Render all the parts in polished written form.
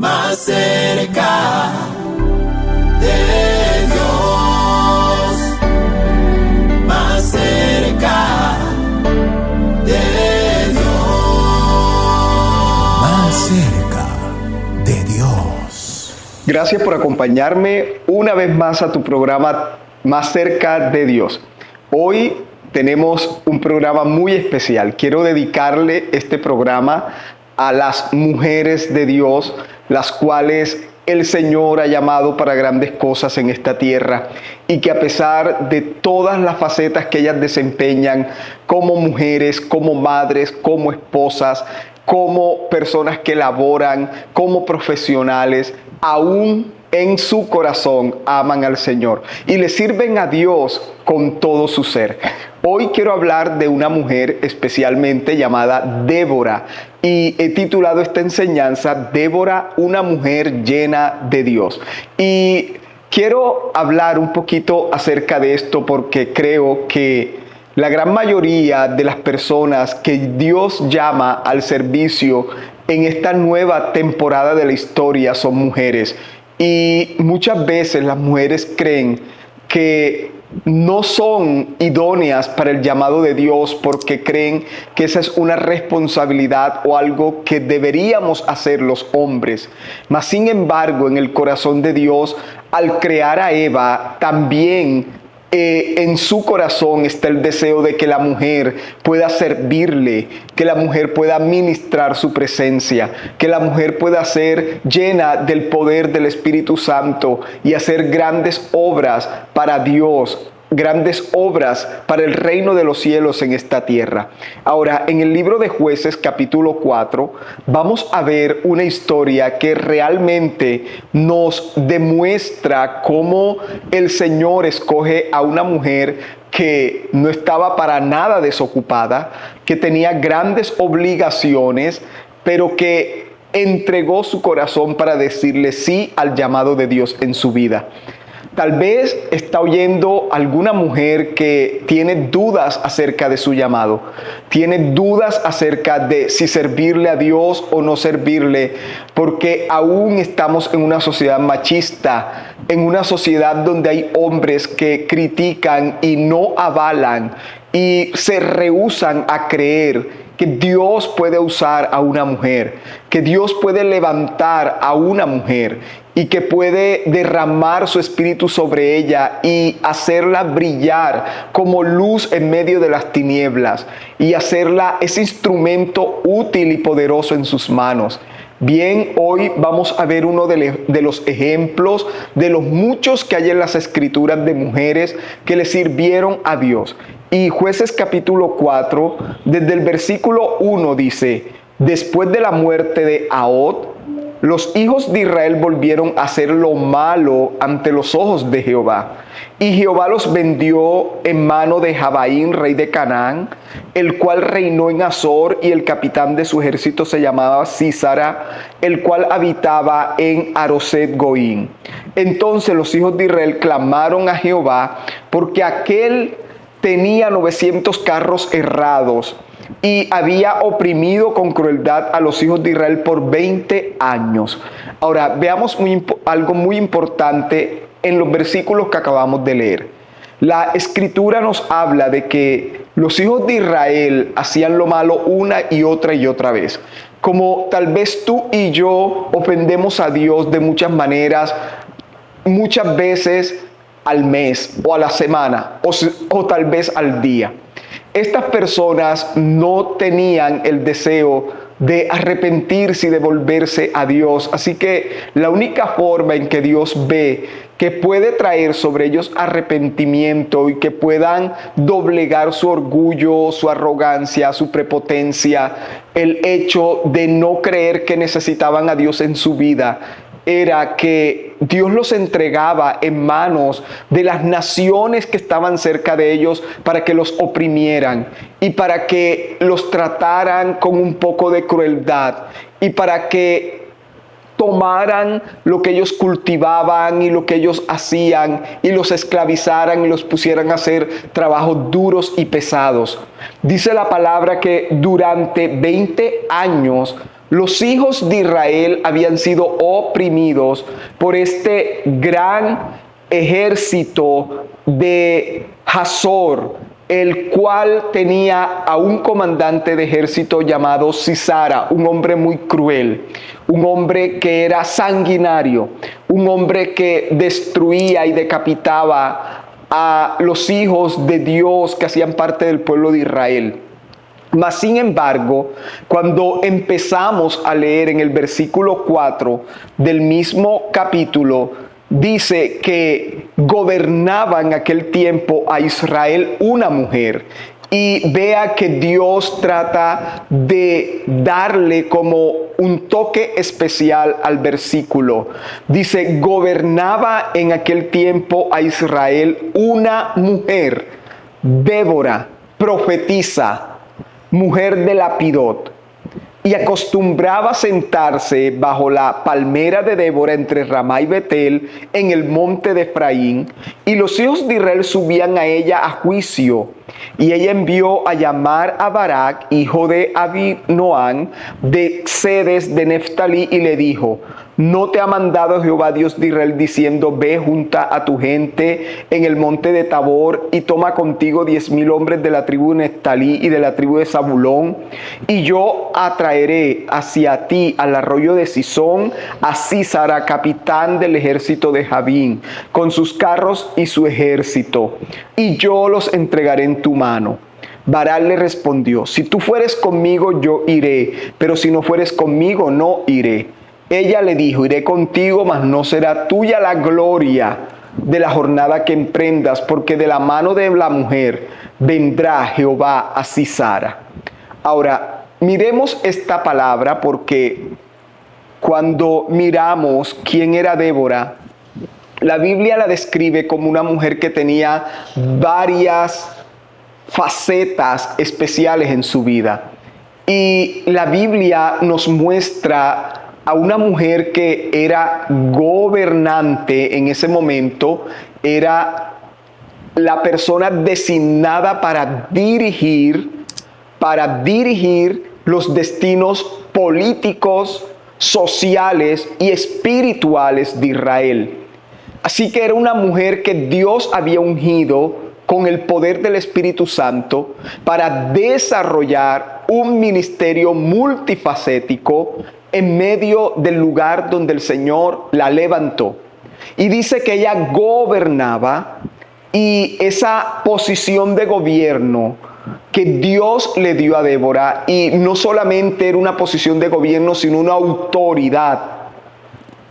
más cerca de Dios, más cerca de Dios, más cerca de Dios. Gracias por acompañarme una vez más a tu programa Más cerca de Dios. Hoy tenemos un programa muy especial. Quiero dedicarle este programa a las mujeres de Dios, las cuales el Señor ha llamado para grandes cosas en esta tierra, y que a pesar de todas las facetas que ellas desempeñan como mujeres, como madres, como esposas, como personas que laboran, como profesionales, aún en su corazón aman al Señor y le sirven a Dios con todo su ser. Hoy quiero hablar de una mujer especialmente llamada Débora, y he titulado esta enseñanza Débora, una mujer llena de Dios. Y quiero hablar un poquito acerca de esto porque creo que la gran mayoría de las personas que Dios llama al servicio en esta nueva temporada de la historia son mujeres. Y muchas veces las mujeres creen que no son idóneas para el llamado de Dios porque creen que esa es una responsabilidad o algo que deberíamos hacer los hombres. Mas sin embargo, en el corazón de Dios, al crear a Eva, también en su corazón está el deseo de que la mujer pueda servirle, que la mujer pueda ministrar su presencia, que la mujer pueda ser llena del poder del Espíritu Santo y hacer grandes obras para Dios, grandes obras para el reino de los cielos en esta tierra. Ahora, en el libro de Jueces capítulo 4, vamos a ver una historia que realmente nos demuestra cómo el Señor escoge a una mujer que no estaba para nada desocupada, que tenía grandes obligaciones, pero que entregó su corazón para decirle sí al llamado de Dios en su vida. Tal vez está oyendo alguna mujer que tiene dudas acerca de su llamado, tiene dudas acerca de si servirle a Dios o no servirle, porque aún estamos en una sociedad machista, en una sociedad donde hay hombres que critican y no avalan y se rehúsan a creer que Dios puede usar a una mujer, que Dios puede levantar a una mujer y que puede derramar su espíritu sobre ella y hacerla brillar como luz en medio de las tinieblas y hacerla ese instrumento útil y poderoso en sus manos. Bien, hoy vamos a ver uno de los ejemplos de los muchos que hay en las Escrituras de mujeres que le sirvieron a Dios. Y Jueces capítulo 4, desde el versículo 1 dice: después de la muerte de Ahod, los hijos de Israel volvieron a hacer lo malo ante los ojos de Jehová. Y Jehová los vendió en mano de Jabaín, rey de Canaán, el cual reinó en Azor, y el capitán de su ejército se llamaba Sísara, el cual habitaba en Aroset Goín. Entonces los hijos de Israel clamaron a Jehová, porque aquel tenía 900 carros herrados, y había oprimido con crueldad a los hijos de Israel por 20 años. Ahora, veamos algo muy importante en los versículos que acabamos de leer. La Escritura nos habla de que los hijos de Israel hacían lo malo una y otra vez. Como tal vez tú y yo ofendemos a Dios de muchas maneras, muchas veces al mes o a la semana o tal vez al día. Estas personas no tenían el deseo de arrepentirse y de volverse a Dios. Así que la única forma en que Dios ve que puede traer sobre ellos arrepentimiento y que puedan doblegar su orgullo, su arrogancia, su prepotencia, el hecho de no creer que necesitaban a Dios en su vida, era que Dios los entregaba en manos de las naciones que estaban cerca de ellos para que los oprimieran y para que los trataran con un poco de crueldad y para que tomaran lo que ellos cultivaban y lo que ellos hacían y los esclavizaran y los pusieran a hacer trabajos duros y pesados. Dice la palabra que durante 20 años Los hijos de Israel habían sido oprimidos por este gran ejército de Hazor, el cual tenía a un comandante de ejército llamado Sisara, un hombre muy cruel, un hombre que era sanguinario, un hombre que destruía y decapitaba a los hijos de Dios que hacían parte del pueblo de Israel. Mas, sin embargo, cuando empezamos a leer en el versículo 4 del mismo capítulo, dice que gobernaba en aquel tiempo a Israel una mujer. Y vea que Dios trata de darle como un toque especial al versículo. Dice, gobernaba en aquel tiempo a Israel una mujer, Débora, profetisa, mujer de Lapidot, y acostumbraba sentarse bajo la palmera de Débora entre Ramá y Betel en el monte de Efraín, y los hijos de Israel subían a ella a juicio. Y ella envió a llamar a Barak, hijo de Abinoam, de Cedes de Neftalí, y le dijo: ¿no te ha mandado Jehová Dios de Israel diciendo, ve junta a tu gente en el monte de Tabor y toma contigo 10,000 hombres de la tribu de Neftalí y de la tribu de Zabulón? Y yo atraeré hacia ti al arroyo de Sisón a Sísara, capitán del ejército de Jabín, con sus carros y su ejército, y yo los entregaré en tu mano. Barak le respondió: si tú fueres conmigo, yo iré, pero si no fueres conmigo, no iré. Ella le dijo: iré contigo, mas no será tuya la gloria de la jornada que emprendas, porque de la mano de la mujer vendrá Jehová a Sísara. Ahora, miremos esta palabra, porque cuando miramos quién era Débora, la Biblia la describe como una mujer que tenía varias facetas especiales en su vida. Y la Biblia nos muestra a una mujer que era gobernante en ese momento, era la persona designada para dirigir los destinos políticos, sociales y espirituales de Israel. Así que era una mujer que Dios había ungido con el poder del Espíritu Santo para desarrollar un ministerio multifacético en medio del lugar donde el Señor la levantó. Y dice que ella gobernaba, y esa posición de gobierno que Dios le dio a Débora, y no solamente era una posición de gobierno, sino una autoridad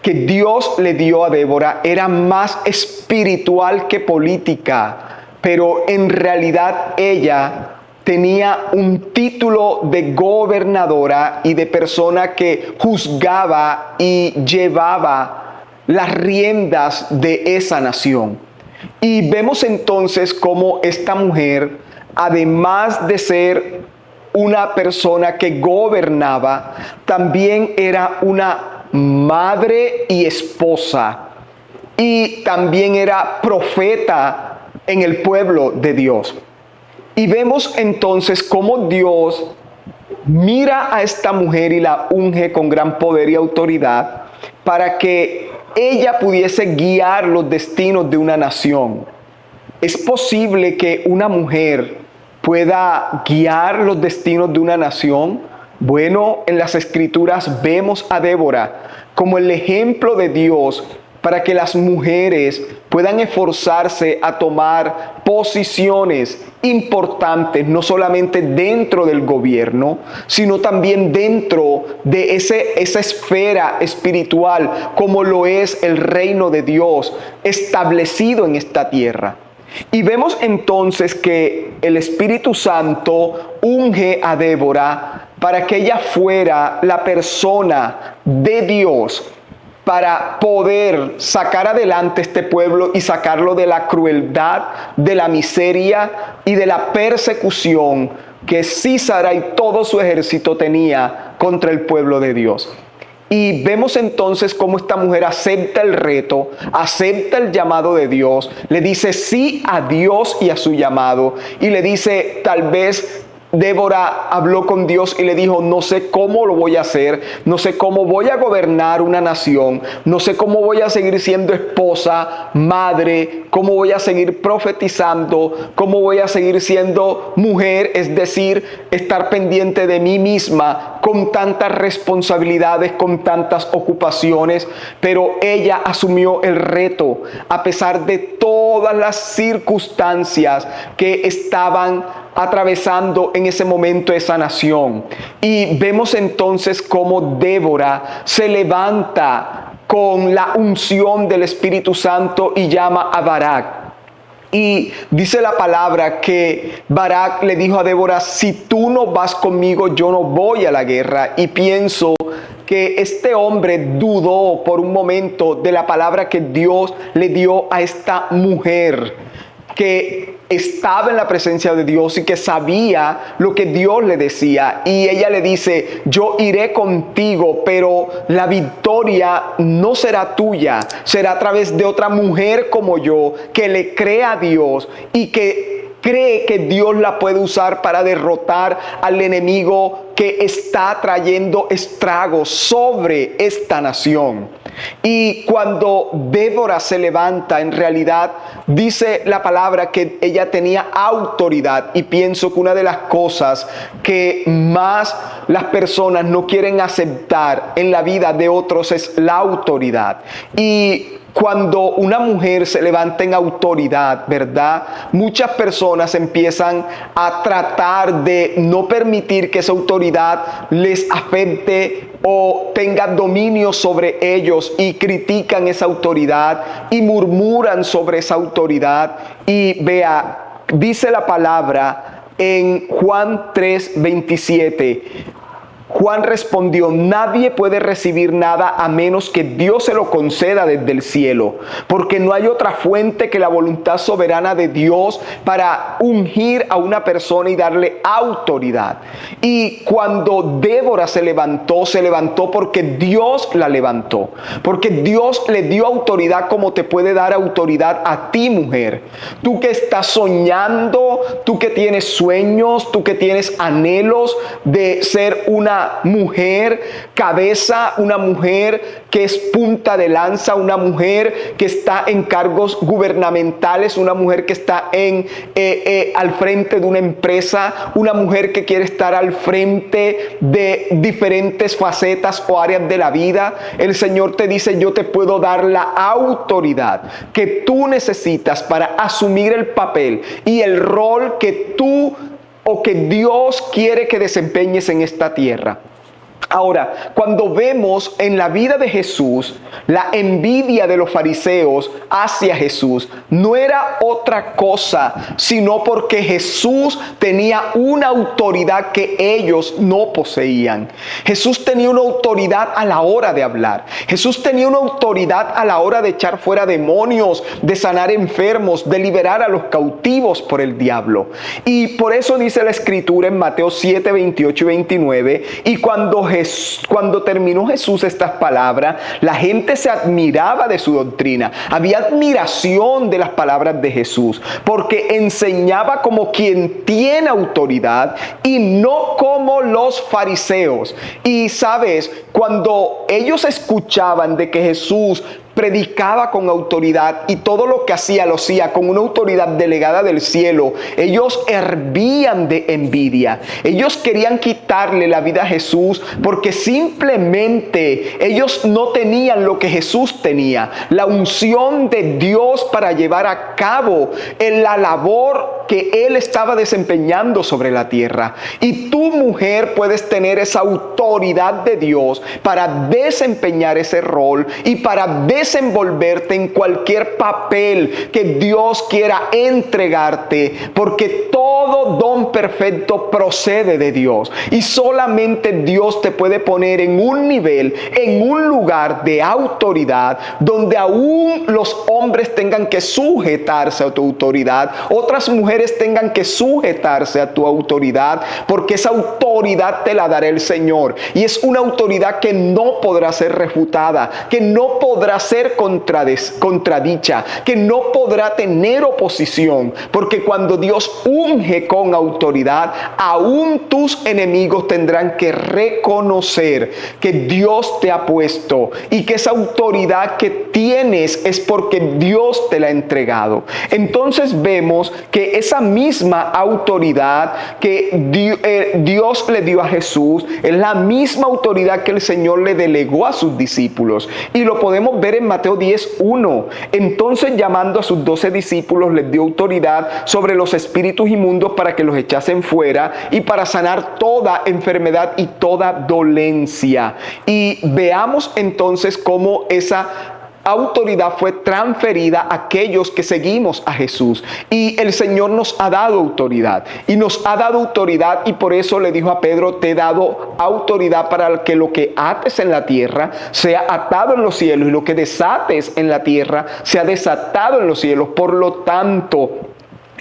que Dios le dio a Débora, era más espiritual que política, pero en realidad ella tenía un título de gobernadora y de persona que juzgaba y llevaba las riendas de esa nación. Y vemos entonces cómo esta mujer, además de ser una persona que gobernaba, también era una madre y esposa, y también era profeta en el pueblo de Dios. Y vemos entonces cómo Dios mira a esta mujer y la unge con gran poder y autoridad para que ella pudiese guiar los destinos de una nación. ¿Es posible que una mujer pueda guiar los destinos de una nación? Bueno, en las Escrituras vemos a Débora como el ejemplo de Dios para que las mujeres puedan esforzarse a tomar posiciones importantes, no solamente dentro del gobierno, sino también dentro de esa esfera espiritual, como lo es el reino de Dios establecido en esta tierra. Y vemos entonces que el Espíritu Santo unge a Débora para que ella fuera la persona de Dios para poder sacar adelante este pueblo y sacarlo de la crueldad, de la miseria y de la persecución que Sísara y todo su ejército tenía contra el pueblo de Dios. Y vemos entonces cómo esta mujer acepta el reto, acepta el llamado de Dios, le dice sí a Dios y a su llamado, y le dice: tal vez Débora habló con Dios y le dijo: no sé cómo lo voy a hacer, no sé cómo voy a gobernar una nación, no sé cómo voy a seguir siendo esposa, madre, cómo voy a seguir profetizando, cómo voy a seguir siendo mujer, es decir, estar pendiente de mí misma con tantas responsabilidades, con tantas ocupaciones. Pero ella asumió el reto a pesar de todas las circunstancias que estaban atravesando en ese momento esa nación. Y vemos entonces cómo Débora se levanta con la unción del Espíritu Santo y llama a Barak. Y dice la palabra que Barak le dijo a Débora: si tú no vas conmigo, yo no voy a la guerra. Y pienso que este hombre dudó por un momento de la palabra que Dios le dio a esta mujer, que estaba en la presencia de Dios y que sabía lo que Dios le decía. Y ella le dice: yo iré contigo, pero la victoria no será tuya, será a través de otra mujer como yo, que le crea a Dios y que cree que Dios la puede usar para derrotar al enemigo que está trayendo estragos sobre esta nación. Y cuando Débora se levanta, en realidad dice la palabra que ella tenía autoridad. Y pienso que una de las cosas que más las personas no quieren aceptar en la vida de otros es la autoridad. Y cuando una mujer se levanta en autoridad, ¿verdad?, muchas personas empiezan a tratar de no permitir que esa autoridad les afecte o tenga dominio sobre ellos, y critican esa autoridad y murmuran sobre esa autoridad. Y vea, dice la palabra en Juan 3:27. Juan respondió: nadie puede recibir nada a menos que Dios se lo conceda desde el cielo, porque no hay otra fuente que la voluntad soberana de Dios para ungir a una persona y darle autoridad. Y cuando Débora se levantó porque Dios la levantó, porque Dios le dio autoridad como te puede dar autoridad a ti, mujer. Tú que estás soñando, tú que tienes sueños, tú que tienes anhelos de ser una mujer cabeza, una mujer que es punta de lanza, una mujer que está en cargos gubernamentales, una mujer que está al frente de una empresa, una mujer que quiere estar al frente de diferentes facetas o áreas de la vida. El Señor te dice: yo te puedo dar la autoridad que tú necesitas para asumir el papel y el rol que tú o que Dios quiere que desempeñes en esta tierra. Ahora, cuando vemos en la vida de Jesús la envidia de los fariseos hacia Jesús, no era otra cosa sino porque Jesús tenía una autoridad que ellos no poseían. Jesús tenía una autoridad a la hora de hablar. Jesús tenía una autoridad a la hora de echar fuera demonios, de sanar enfermos, de liberar a los cautivos por el diablo. Y por eso dice la Escritura en Mateo 7, 28 y 29, y cuando terminó Jesús estas palabras, la gente se admiraba de su doctrina. Había admiración de las palabras de Jesús, porque enseñaba como quien tiene autoridad y no como los fariseos. Y sabes, cuando ellos escuchaban de que Jesús predicaba con autoridad y todo lo que hacía lo hacía con una autoridad delegada del cielo, ellos hervían de envidia. Ellos querían quitarle la vida a Jesús porque simplemente ellos no tenían lo que Jesús tenía, la unción de Dios para llevar a cabo en la labor que Él estaba desempeñando sobre la tierra. Y tú, mujer, puedes tener esa autoridad de Dios para desempeñar ese rol y para desenvolverte en cualquier papel que Dios quiera entregarte, porque todo don perfecto procede de Dios y solamente Dios te puede poner en un nivel, en un lugar de autoridad donde aún los hombres tengan que sujetarse a tu autoridad, otras mujeres tengan que sujetarse a tu autoridad, porque esa autoridad te la dará el Señor y es una autoridad que no podrá ser refutada, que no podrá ser contradicha, que no podrá tener oposición, porque cuando Dios unge con con autoridad, aún tus enemigos tendrán que reconocer que Dios te ha puesto y que esa autoridad que tienes es porque Dios te la ha entregado. Entonces vemos que esa misma autoridad que Dios le dio a Jesús es la misma autoridad que el Señor le delegó a sus discípulos, y lo podemos ver en Mateo 10:1. Entonces, llamando a sus 12 discípulos, les dio autoridad sobre los espíritus inmundos para que los echasen fuera y para sanar toda enfermedad y toda dolencia. Y veamos entonces cómo esa autoridad fue transferida a aquellos que seguimos a Jesús, y el Señor nos ha dado autoridad, y por eso le dijo a Pedro: te he dado autoridad para que lo que ates en la tierra sea atado en los cielos, y lo que desates en la tierra sea desatado en los cielos. Por lo tanto,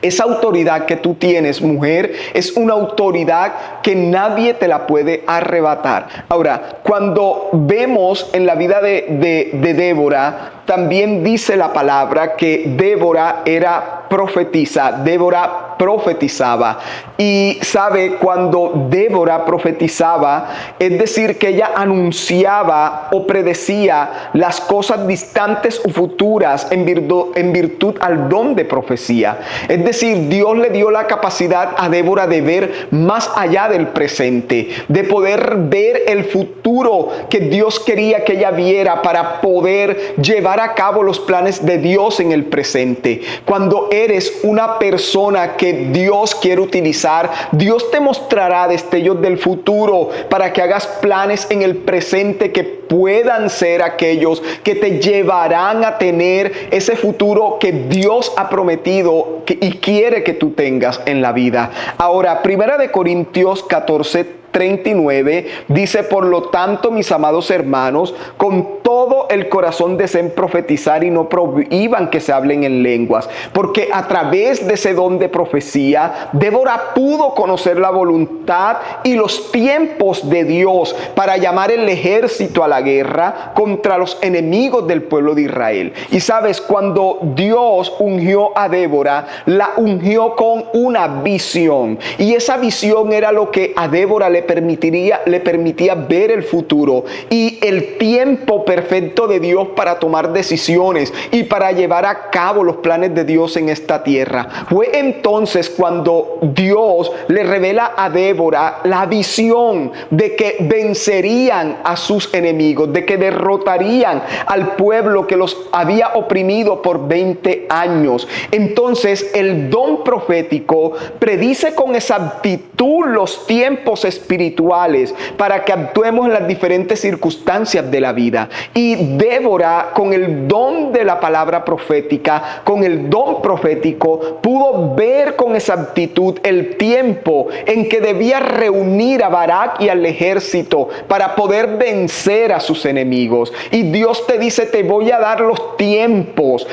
esa autoridad que tú tienes, mujer, es una autoridad que nadie te la puede arrebatar. Ahora, cuando vemos en la vida de Débora, también dice la palabra que Débora era profetisa. Débora profetizaba. Y sabe, cuando Débora profetizaba, es decir, que ella anunciaba o predecía las cosas distantes o futuras en virtud al don de profecía. Es decir, Dios le dio la capacidad a Débora de ver más allá del presente, de poder ver el futuro que Dios quería que ella viera para poder llevar a cabo los planes de Dios en el presente. Cuando eres una persona que Dios quiere utilizar, Dios te mostrará destellos del futuro para que hagas planes en el presente que puedan ser aquellos que te llevarán a tener ese futuro que Dios ha prometido y quiere que tú tengas en la vida. Ahora, 1 Corintios 14:39 dice: por lo tanto, mis amados hermanos, con todo el corazón deseen profetizar y no prohíban que se hablen en lenguas, porque a través de ese don de profecía, Débora pudo conocer la voluntad y los tiempos de Dios para llamar el ejército a la guerra contra los enemigos del pueblo de Israel. Y sabes, cuando Dios ungió a Débora, la ungió con una visión, y esa visión era lo que a Débora le permitía ver el futuro y el tiempo perfecto de Dios para tomar decisiones y para llevar a cabo los planes de Dios en esta tierra. Fue entonces cuando Dios le revela a Débora la visión de que vencerían a sus enemigos, de que derrotarían al pueblo que los había oprimido por 20 años. Entonces, el don profético predice con exactitud los tiempos espirituales para que actuemos en las diferentes circunstancias de la vida. Y Débora, con el don de la palabra profética, con el don profético, pudo ver con exactitud el tiempo en que debía reunir a Barak y al ejército para poder vencer a sus enemigos. Y Dios te dice: te voy a dar los tiempos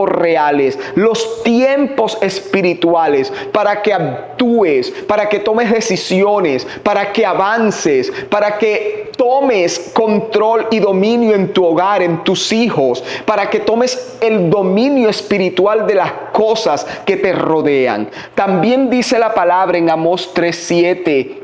reales, los tiempos espirituales, para que actúes, para que tomes decisiones, para que avances, para que tomes control y dominio en tu hogar, en tus hijos, para que tomes el dominio espiritual de las cosas que te rodean. También dice la palabra en Amós 3:7,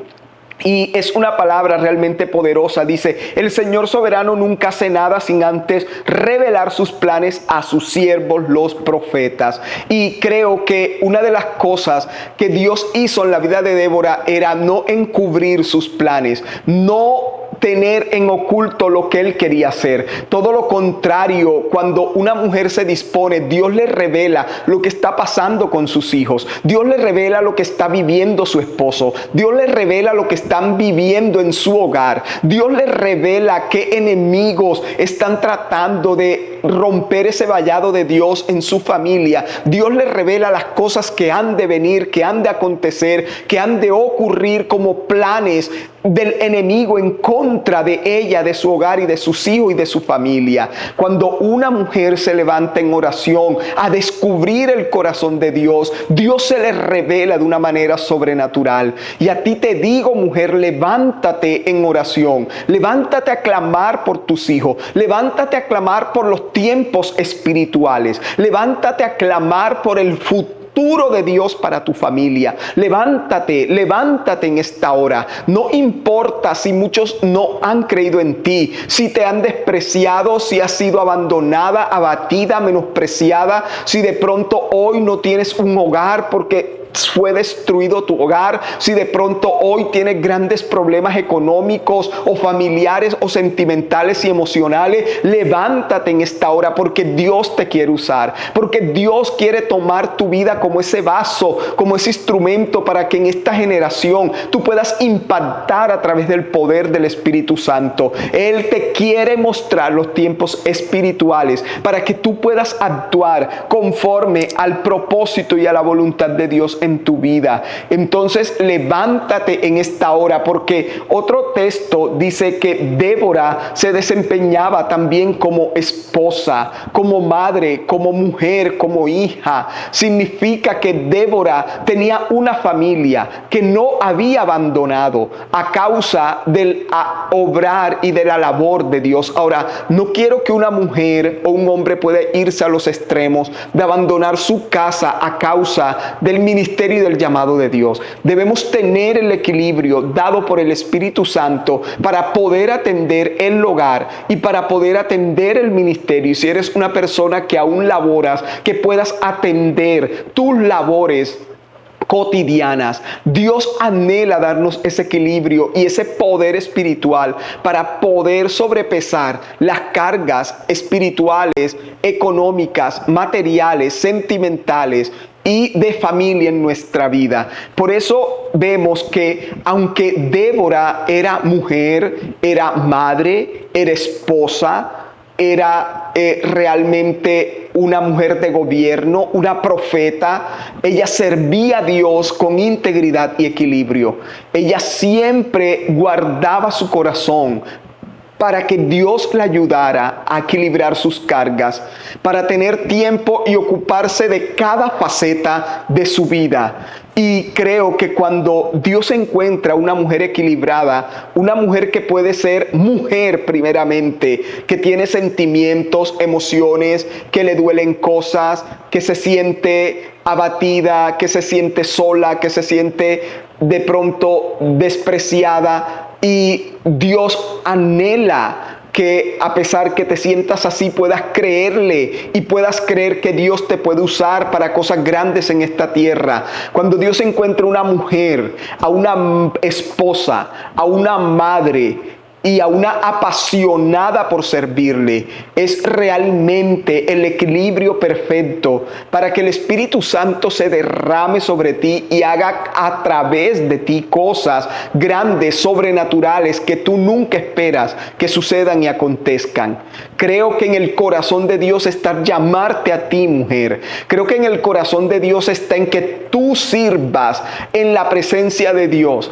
y es una palabra realmente poderosa. Dice: el Señor soberano nunca hace nada sin antes revelar sus planes a sus siervos, los profetas. Y creo que una de las cosas que Dios hizo en la vida de Débora era no encubrir sus planes, no tener en oculto lo que él quería hacer. Todo lo contrario, cuando una mujer se dispone, Dios le revela lo que está pasando con sus hijos, Dios le revela lo que está viviendo su esposo, Dios le revela lo que están viviendo en su hogar, Dios le revela qué enemigos están tratando de romper ese vallado de Dios en su familia. Dios le revela las cosas que han de venir, que han de acontecer, que han de ocurrir como planes del enemigo en contra de ella, de su hogar y de sus hijos y de su familia. Cuando una mujer se levanta en oración a descubrir el corazón de Dios, Dios se le revela de una manera sobrenatural. Y a ti te digo, mujer, levántate en oración, levántate a clamar por tus hijos, levántate a clamar por los tiempos espirituales, levántate a clamar por el futuro futuro de Dios para tu familia. Levántate, levántate en esta hora. No importa si muchos no han creído en ti, si te han despreciado, si has sido abandonada, abatida, menospreciada, si de pronto hoy no tienes un hogar porque fue destruido tu hogar, si de pronto hoy tienes grandes problemas económicos o familiares o sentimentales y emocionales, levántate en esta hora porque Dios te quiere usar, porque Dios quiere tomar tu vida como ese vaso, como ese instrumento para que en esta generación tú puedas impactar a través del poder del Espíritu Santo. Él te quiere mostrar los tiempos espirituales para que tú puedas actuar conforme al propósito y a la voluntad de Dios en tu vida. Entonces levántate en esta hora, porque otro texto dice que Débora se desempeñaba también como esposa, como madre, como mujer, como hija. Significa que Débora tenía una familia que no había abandonado a causa del obrar y de la labor de Dios. Ahora, no quiero que una mujer o un hombre pueda irse a los extremos de abandonar su casa a causa del ministerio y del llamado de Dios. Debemos tener el equilibrio dado por el Espíritu Santo para poder atender el hogar y para poder atender el ministerio. Y si eres una persona que aún laboras, que puedas atender tus labores cotidianas. Dios anhela darnos ese equilibrio y ese poder espiritual para poder sobrepesar las cargas espirituales, económicas, materiales, sentimentales y de familia en nuestra vida. Por eso vemos que aunque Débora era mujer, era madre, era esposa, era realmente una mujer de gobierno, una profeta, ella servía a Dios con integridad y equilibrio. Ella siempre guardaba su corazón para que Dios la ayudara a equilibrar sus cargas, para tener tiempo y ocuparse de cada faceta de su vida. Y creo que cuando Dios encuentra una mujer equilibrada, una mujer que puede ser mujer primeramente, que tiene sentimientos, emociones, que le duelen cosas, que se siente abatida, que se siente sola, que se siente de pronto despreciada, y Dios anhela que a pesar que te sientas así puedas creerle y puedas creer que Dios te puede usar para cosas grandes en esta tierra. Cuando Dios encuentra una mujer, a una esposa, a una madre y a una apasionada por servirle, es realmente el equilibrio perfecto para que el Espíritu Santo se derrame sobre ti y haga a través de ti cosas grandes, sobrenaturales, que tú nunca esperas que sucedan y acontezcan. Creo que en el corazón de Dios está llamarte a ti, mujer. Creo que en el corazón de Dios está en que tú sirvas en la presencia de Dios,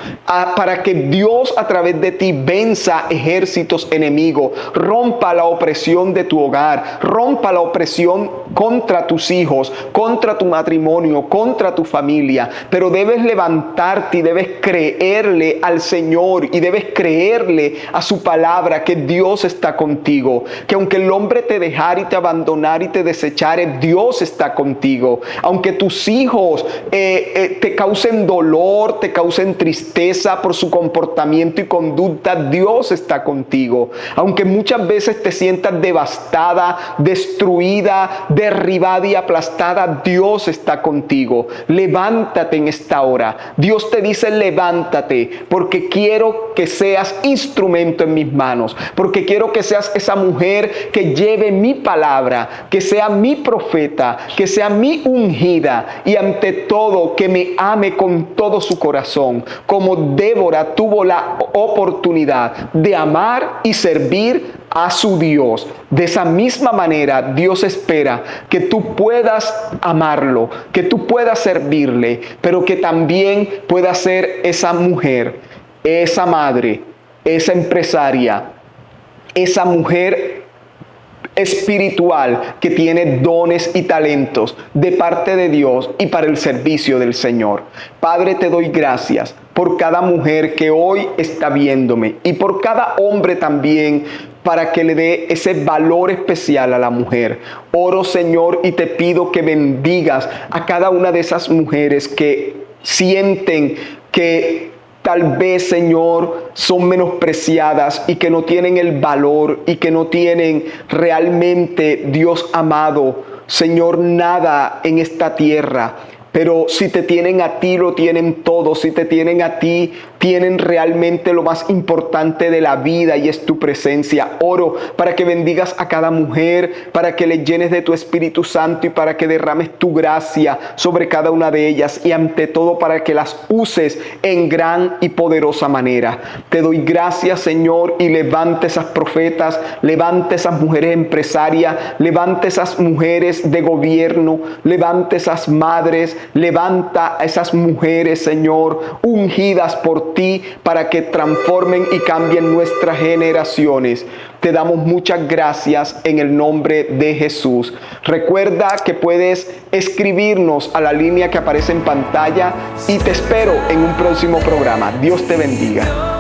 para que Dios a través de ti venza ejércitos enemigos, rompa la opresión de tu hogar, rompa la opresión contra tus hijos, contra tu matrimonio, contra tu familia. Pero debes levantarte y debes creerle al Señor y debes creerle a su palabra que Dios está contigo, que aunque el hombre te dejara y te abandonara y te desechare, Dios está contigo. Aunque tus hijos te causen dolor, te causen tristeza por su comportamiento y conducta, Dios está contigo. Aunque muchas veces te sientas devastada, destruida, derribada y aplastada, Dios está contigo. Levántate en esta hora. Dios te dice: levántate, porque quiero que seas instrumento en mis manos, porque quiero que seas esa mujer que lleve mi palabra, que sea mi profeta, que sea mi ungida, y ante todo que me ame con todo su corazón, como Débora tuvo la oportunidad de amar y servir a su Dios. De esa misma manera, Dios espera que tú puedas amarlo, que tú puedas servirle, pero que también puedas ser esa mujer, esa madre, esa empresaria, esa mujer espiritual que tiene dones y talentos de parte de Dios y para el servicio del Señor. Padre, te doy gracias por cada mujer que hoy está viéndome y por cada hombre también, para que le dé ese valor especial a la mujer. Oro, Señor, y te pido que bendigas a cada una de esas mujeres que sienten que tal vez, Señor, son menospreciadas y que no tienen el valor y que no tienen realmente, Dios amado, Señor, nada en esta tierra. Pero si te tienen a ti, lo tienen todo. Si te tienen a ti, tienen realmente lo más importante de la vida, y es tu presencia. Oro para que bendigas a cada mujer, para que le llenes de tu Espíritu Santo y para que derrames tu gracia sobre cada una de ellas, y ante todo para que las uses en gran y poderosa manera. Te doy gracias, Señor, y levante esas profetas, levante esas mujeres empresarias, levante esas mujeres de gobierno, levante esas madres, levanta a esas mujeres, Señor, ungidas por ti para que transformen y cambien nuestras generaciones. Te damos muchas gracias en el nombre de Jesús. Recuerda que puedes escribirnos a la línea que aparece en pantalla y te espero en un próximo programa. Dios te bendiga.